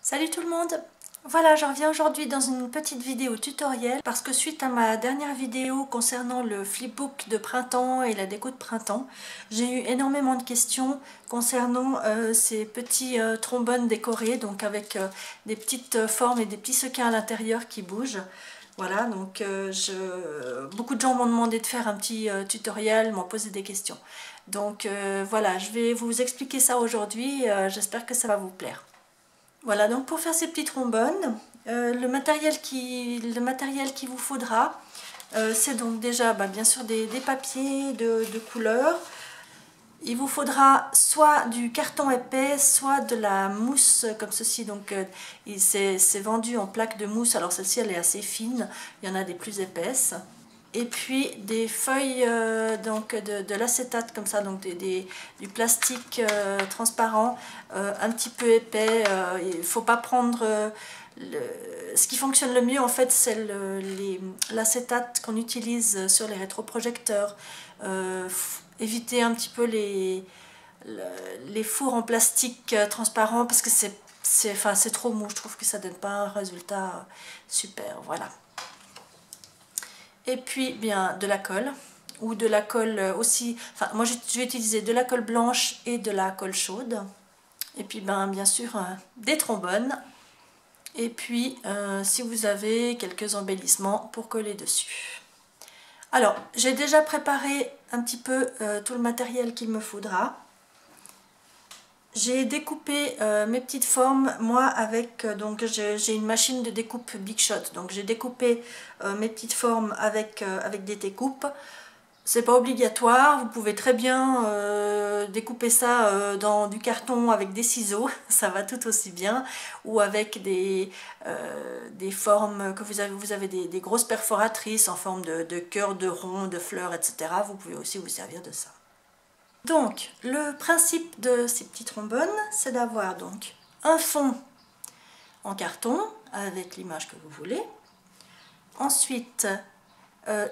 Salut tout le monde! Voilà, je reviens aujourd'hui dans une petite vidéo tutoriel parce que suite à ma dernière vidéo concernant le flipbook de printemps et la déco de printemps, j'ai eu énormément de questions concernant ces petits trombones décorés, donc avec des petites formes et des petits sequins à l'intérieur qui bougent. Voilà, donc beaucoup de gens m'ont demandé de faire un petit tutoriel, m'ont posé des questions. Donc voilà, je vais vous expliquer ça aujourd'hui, j'espère que ça va vous plaire. Voilà, donc pour faire ces petits trombones, le matériel qu'il vous faudra, c'est donc déjà bien sûr des papiers de couleur. Il vous faudra soit du carton épais, soit de la mousse comme ceci. Donc c'est vendu en plaques de mousse, alors celle-ci elle est assez fine, il y en a des plus épaisses. Et puis des feuilles donc de l'acétate comme ça, donc du plastique transparent, un petit peu épais. Il ne faut pas prendre ce qui fonctionne le mieux en fait, c'est l'acétate qu'on utilise sur les rétroprojecteurs. Éviter un petit peu les fours en plastique transparent parce que c'est trop mou, je trouve que ça donne pas un résultat super. Voilà. Et puis bien de la colle, ou de la colle aussi, enfin moi je vais utiliser de la colle blanche et de la colle chaude. Et puis bien sûr des trombones. Et puis si vous avez quelques embellissements pour coller dessus. Alors j'ai déjà préparé un petit peu tout le matériel qu'il me faudra. J'ai découpé mes petites formes, moi avec, donc j'ai une machine de découpe Big Shot, donc j'ai découpé mes petites formes avec des découpes. C'est pas obligatoire, vous pouvez très bien découper ça dans du carton avec des ciseaux, ça va tout aussi bien, ou avec des formes que vous avez des grosses perforatrices en forme de cœur, de rond, de fleurs, etc. Vous pouvez aussi vous servir de ça. Donc, le principe de ces petits trombones, c'est d'avoir donc un fond en carton avec l'image que vous voulez. Ensuite,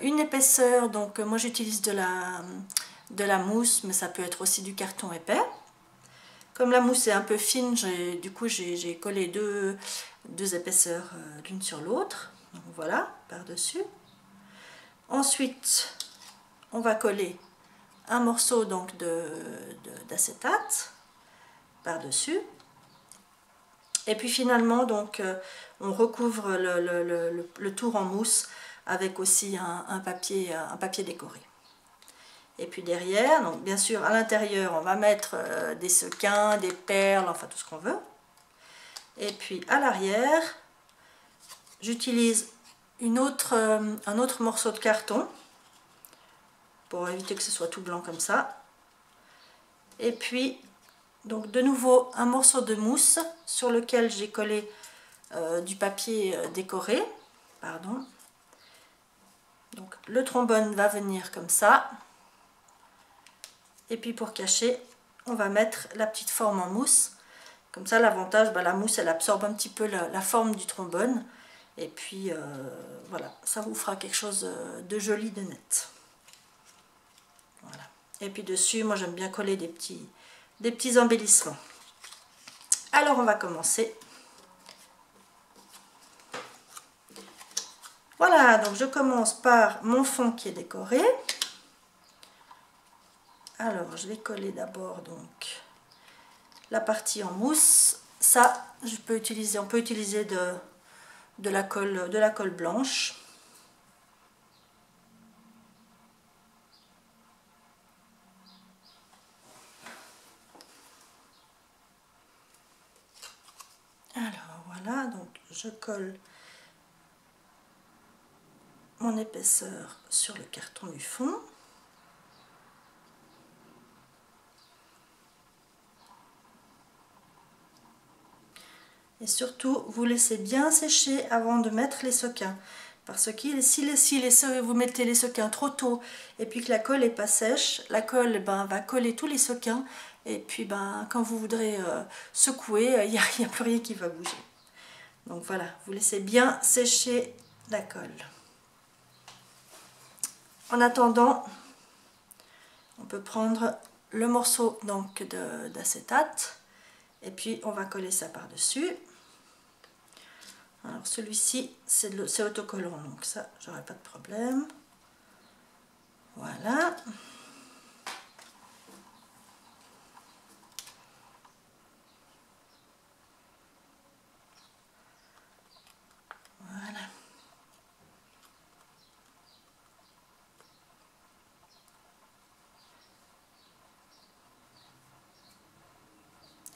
une épaisseur, donc moi j'utilise de la mousse, mais ça peut être aussi du carton épais. Comme la mousse est un peu fine, du coup j'ai collé deux épaisseurs l'une sur l'autre. Voilà, par-dessus. Ensuite, on va coller un morceau donc d'acétate par-dessus. Et puis finalement, donc, on recouvre le tour en mousse avec aussi un papier décoré. Et puis derrière, donc bien sûr à l'intérieur, on va mettre des sequins, des perles, enfin tout ce qu'on veut. Et puis à l'arrière, j'utilise un autre morceau de carton pour éviter que ce soit tout blanc comme ça. Et puis donc de nouveau un morceau de mousse sur lequel j'ai collé du papier décoré. Pardon. Donc le trombone va venir comme ça. Et puis pour cacher, on va mettre la petite forme en mousse. Comme ça, l'avantage, la mousse elle absorbe un petit peu la forme du trombone. Et puis voilà, ça vous fera quelque chose de joli, de net. Voilà. Et puis dessus, moi j'aime bien coller des petits embellissements. Alors on va commencer. Voilà, donc je commence par mon fond qui est décoré. Alors je vais coller d'abord donc la partie en mousse. Ça, on peut utiliser de la colle blanche. Alors voilà, donc je colle mon épaisseur sur le carton du fond. Et surtout, vous laissez bien sécher avant de mettre les sequins. Parce que si vous mettez les sequins trop tôt et puis que la colle n'est pas sèche, la colle va coller tous les sequins. Et puis quand vous voudrez secouer, il n'y a plus rien qui va bouger. Donc voilà, vous laissez bien sécher la colle. En attendant, on peut prendre le morceau d'acétate et puis on va coller ça par-dessus. Alors celui-ci, c'est autocollant, donc ça, j'aurai pas de problème. Voilà. Voilà.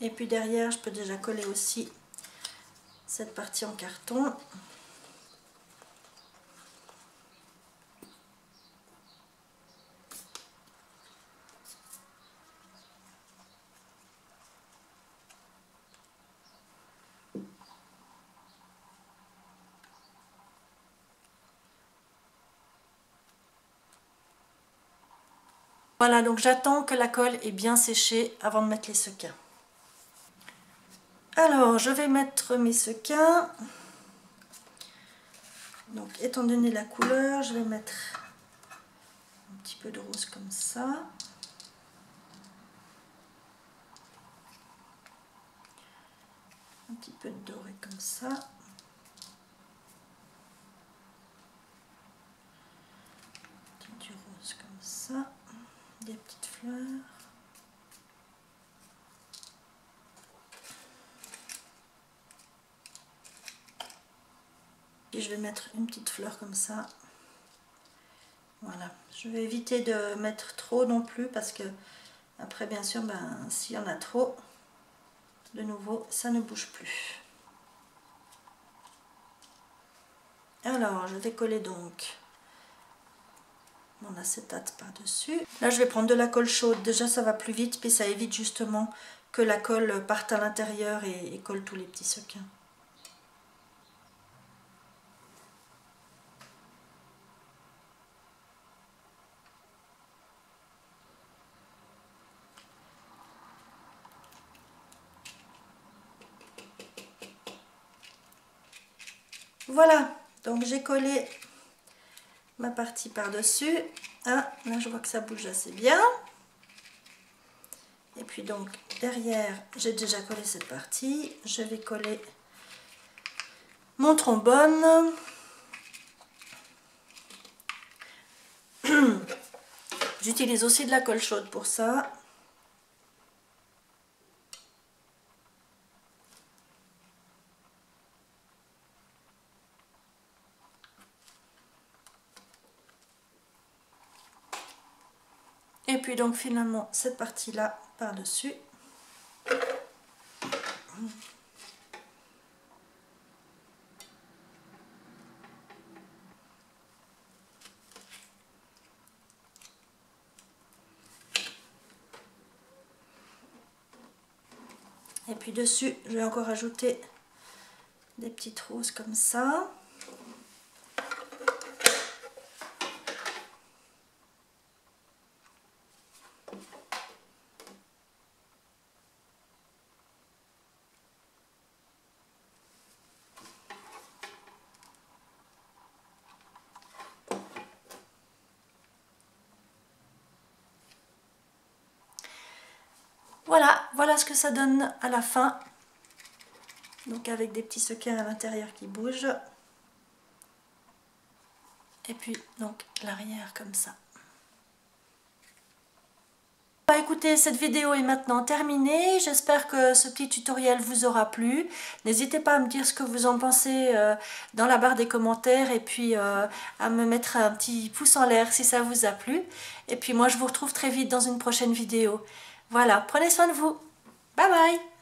Et puis derrière, je peux déjà coller aussi cette partie en carton. Voilà, donc j'attends que la colle est bien séchée avant de mettre les sequins. Alors, je vais mettre mes sequins. Donc, étant donné la couleur, je vais mettre un petit peu de rose comme ça. Un petit peu de doré comme ça. Du rose comme ça. Des petites fleurs. Et je vais mettre une petite fleur comme ça. Voilà. Je vais éviter de mettre trop non plus parce que après, bien sûr, s'il y en a trop, de nouveau, ça ne bouge plus. Alors, je vais coller donc mon acétate par-dessus. Là, je vais prendre de la colle chaude. Déjà, ça va plus vite, puis ça évite justement que la colle parte à l'intérieur et colle tous les petits sequins. Voilà, donc j'ai collé ma partie par-dessus. Ah, là, je vois que ça bouge assez bien. Et puis donc, derrière, j'ai déjà collé cette partie. Je vais coller mon trombone. J'utilise aussi de la colle chaude pour ça. Et puis donc finalement cette partie là par-dessus. Et puis dessus, je vais encore ajouter des petites roses comme ça. Voilà, voilà ce que ça donne à la fin. Donc avec des petits sequins à l'intérieur qui bougent. Et puis donc l'arrière comme ça. Bah écoutez, cette vidéo est maintenant terminée. J'espère que ce petit tutoriel vous aura plu. N'hésitez pas à me dire ce que vous en pensez dans la barre des commentaires et puis à me mettre un petit pouce en l'air si ça vous a plu. Et puis moi je vous retrouve très vite dans une prochaine vidéo. Voilà, prenez soin de vous. Bye bye!